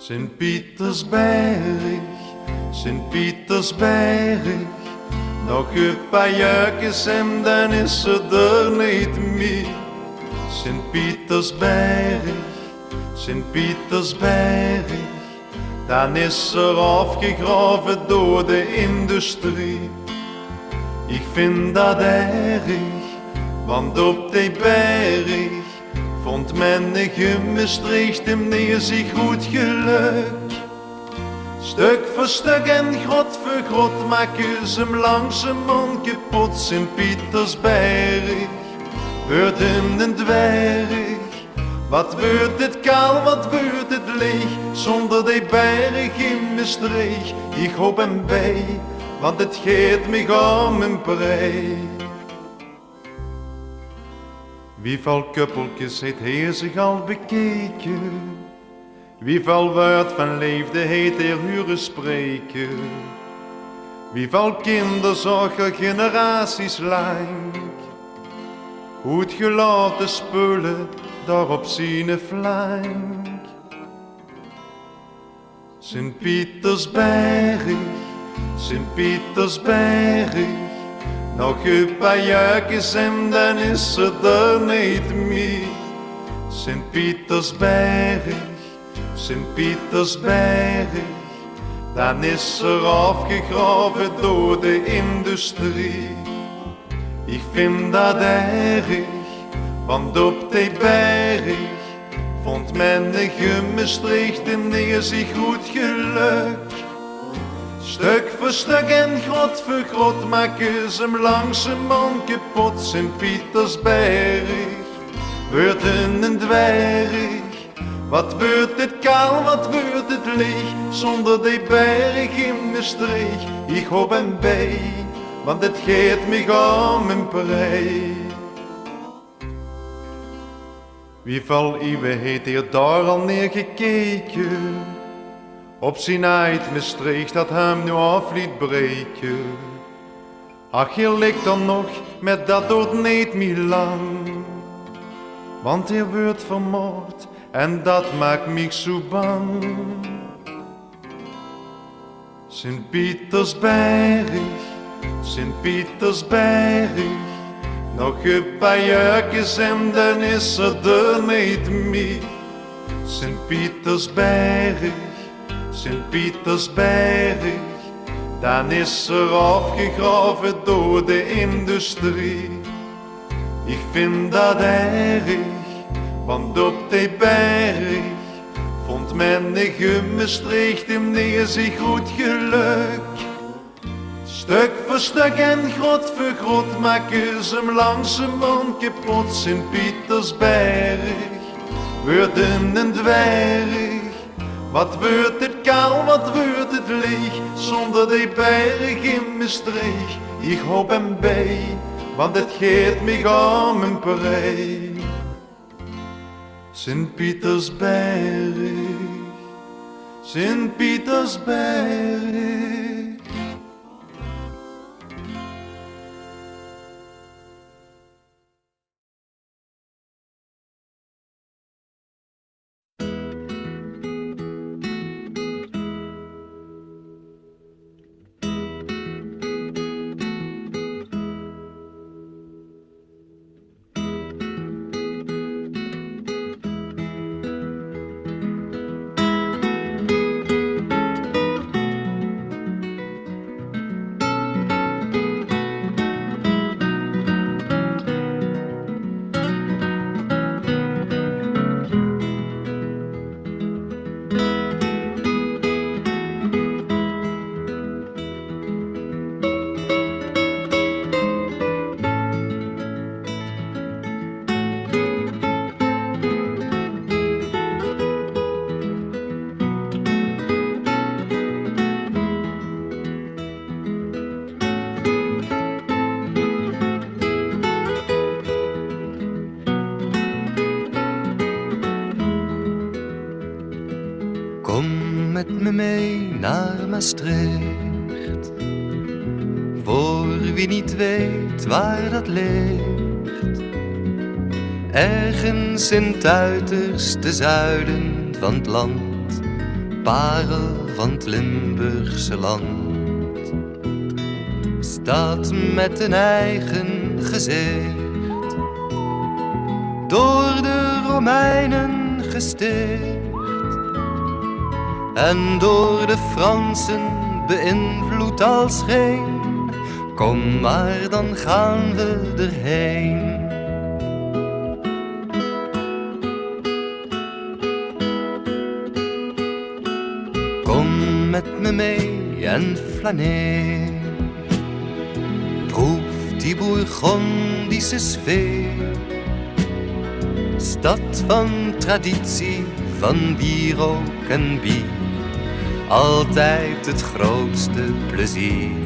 Sint-Pietersberg, Sint-Pietersberg. Nog een paar jaartjes en dan is ze er niet meer. Sint-Pietersberg, Sint-Pietersberg. Dan is er afgegraven door de industrie. Ik vind dat erg, want op die berg vond men een gemestrecht hem neer zich goed geluk. Stuk voor stuk en grot voor grot maken ze hem langzamerhand kapot. Sint-Pietersberg wordt een dwerg. Wat wordt het kaal, wat wordt het leeg, zonder die berg in mijn streeg. Ik hoop hem bij, want het geeft me om een prei. Wieveel kuppeltjes heeft hij zich al bekeken? Wieveel woord van liefde heeft hij huren spreken? Wieveel kinderzorg al generaties lang? Hoe het gelaten spullen daar op zijn flank. Sint-Pietersberg, Sint-Pietersberg. Nog een paar jaartjes en dan is ze er niet meer. Sint-Pietersberg, Sint-Pietersberg. Dan is ze afgegraven door de industrie. Ik vind dat erg, want op die berg vond men een gemestrecht en neer zich goed geluk. Stuk voor stuk en grot voor grot maken ze hem langzamerhand kapot. Sint-Pietersberg wordt een dwerg. Wat wordt het kaal, wat wordt het leeg, zonder die berg in mijn streeg. Ik hoop hem bij, want het geeft me om een prei. Wieveel eeuwen heeft hij daar al neergekeken? Op zijn uit Maastricht dat hem nu af liet breken. Ach, je ligt dan nog met dat dood niet meer lang. Want hij wordt vermoord en dat maakt me zo bang. Sint-Pietersberg, Sint-Pietersberg. Nog een paar jaartjes en dan is ze er niet meer. Sint-Pietersberg, Sint-Pietersberg. Dan is ze afgegraven door de industrie. Ik vind dat erg, want op die berg vond men een gemestrecht hem neer zich goed geluk. Stuk voor stuk en grot voor grot maken ze hem langzamerhand kapot. Sint-Pietersberg wordt een dwerg. Wat wordt het kaal, wat wordt het leeg, zonder die berg in mijn streeg. Ik hoop hem bij, want het geeft me om een prei. Sint-Pietersberg, Sint-Pietersberg. Kom met me mee naar Maastricht, voor wie niet weet waar dat ligt. Ergens in het uiterste zuiden van het land, parel van het Limburgse land, staat met een eigen gezicht, door de Romeinen gesticht en door de Fransen beïnvloed als geen. Kom maar, dan gaan we erheen. Kom met me mee en flaneer, proef die Bourgondische sfeer. Stad van traditie, van wierook en bier, altijd het grootste plezier.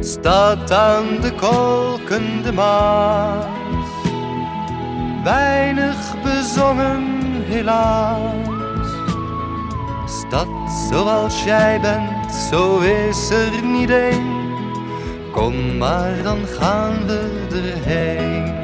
Staat aan de kolkende Maas, weinig bezongen helaas. Stad zoals jij bent, zo is er niet één. Kom maar, dan gaan we erheen.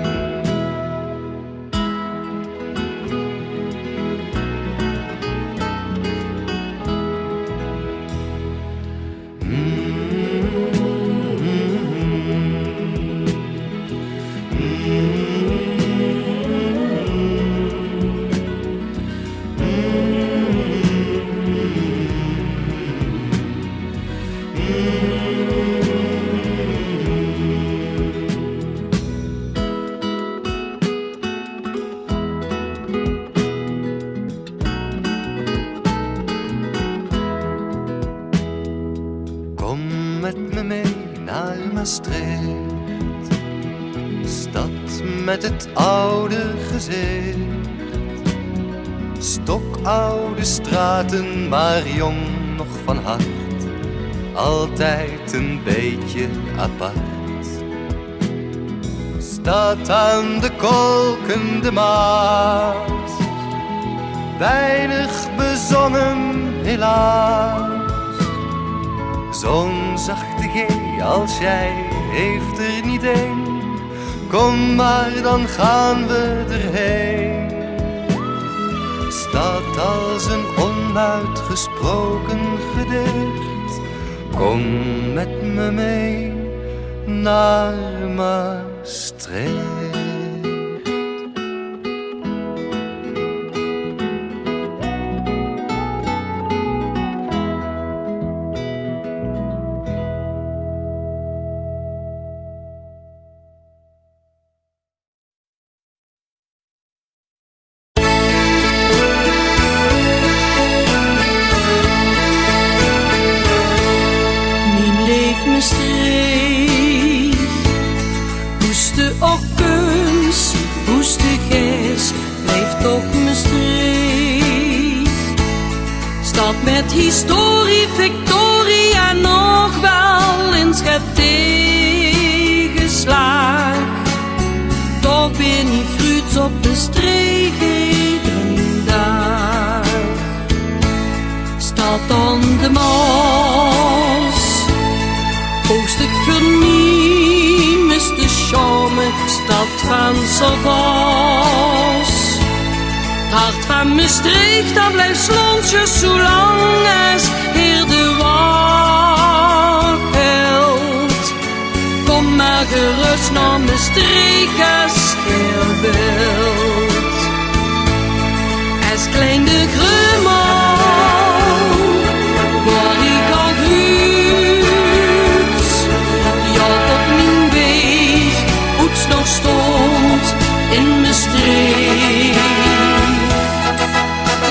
Kom met me mee naar Maastricht, stad met het oude gezicht. Stokoude straten, maar jong nog van hart, altijd een beetje apart. Staat aan de kolkende Maas, weinig bezongen helaas. Zo'n zachte G als jij heeft er niet één. Kom maar, dan gaan we erheen. Staat als een onuitgesproken gedicht. Kom met me mee naar Maastricht. Woeste ochtends, woeste gis, blijft toch Maastricht. Stad met historie, victorie en nog wel eens tegenslag. Toch ben ik gruuts op de streek iedere dag. Stad aan de Maas, oostig vernieuwd is de charme, stad van Salvas. Het hart van Maastricht, dat blijft slonsjes zolang als hier de wacht. Kom maar gerust naar Maastricht als je wilt. Als klein de Grumel, waar ik al huurt. Ja, tot mijn weg, hoeds nog stond in Maastricht.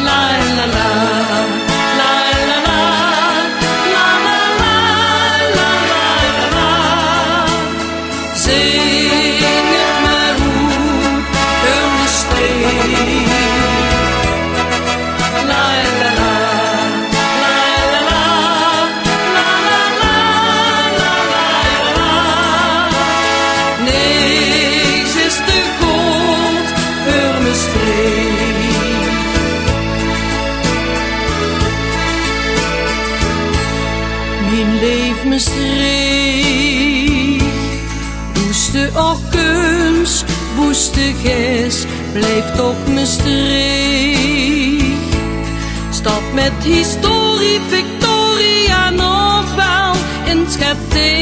La la la, la la la, la la la, la la la. Zing het maar goed voor Maastricht. La la la, la la la, la la la, la la la. Niks is te goed voor Maastricht. Mijn leef Maastricht, woeste ochtends, woeste gis, blijft toch Maastricht. Stad met historie, Victoria nog wel in schep tegenslag.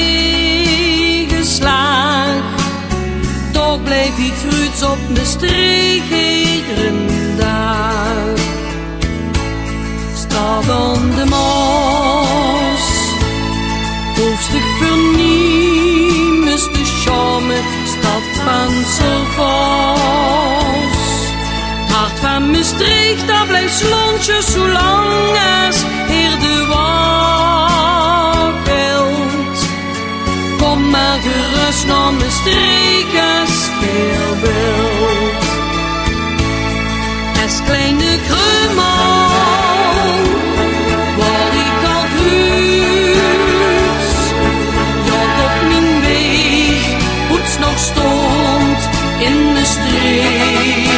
Toch bleef ik gruuts op mijn streek iedere dag. Stad aan de Maas, hoofdstuk vernieuwd is de charme, stad van Servaas. Hart van Maastricht, daar blijft slontje zolang als hier de wacht. Kom maar gerust naar Maastricht als speelbeeld. Als kleine krumel, waar ik al huis. Ja, op mijn weg, hoe het nog stond in Maastricht.